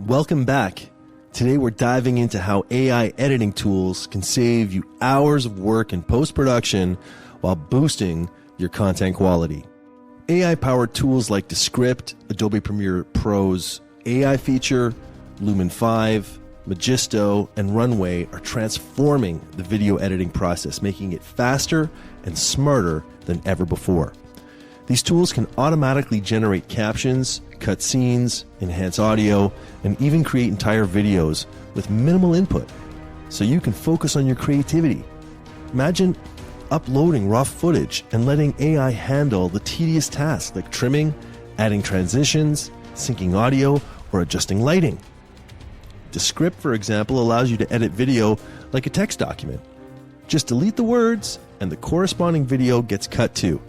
Welcome back. Today we're diving into how AI editing tools can save you hours of work in post-production while boosting your content quality. AI-powered tools like Descript, Adobe Premiere Pro's AI feature, Lumen 5, Magisto, and Runway are transforming the video editing process, making it faster and smarter than ever before. These tools can automatically generate captions, cut scenes, enhance audio, and even create entire videos with minimal input, so you can focus on your creativity. Imagine uploading raw footage and letting AI handle the tedious tasks like trimming, adding transitions, syncing audio, or adjusting lighting. Descript, for example, allows you to edit video like a text document. Just delete the words and the corresponding video gets cut too.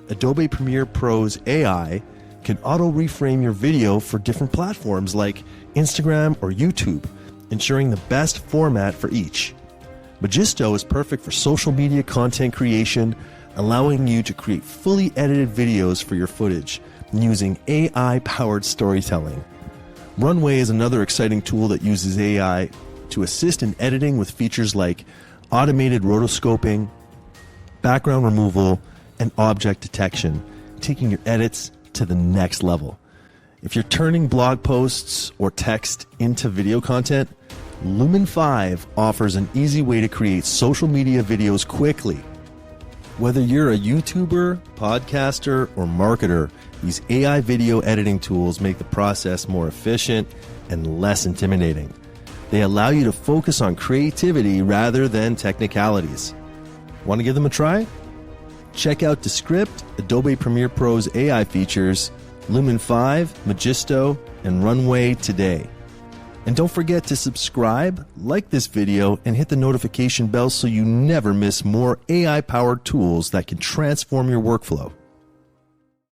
Adobe Premiere Pro's AI can auto-reframe your video for different platforms like Instagram or YouTube, ensuring the best format for each. Magisto is perfect for social media content creation, allowing you to create fully edited videos for your footage using AI-powered storytelling. Runway is another exciting tool that uses AI to assist in editing with features like automated rotoscoping, background removal, and object detection, taking your edits to the next level. If you're turning blog posts or text into video content, Lumen 5 offers an easy way to create social media videos quickly. Whether you're a YouTuber, podcaster, or marketer, these AI video editing tools make the process more efficient and less intimidating. They allow you to focus on creativity rather than technicalities. Want to give them a try? Check out Descript, Adobe Premiere Pro's AI features, Lumen 5, Magisto, and Runway today. And don't forget to subscribe, like this video, and hit the notification bell so you never miss more AI-powered tools that can transform your workflow.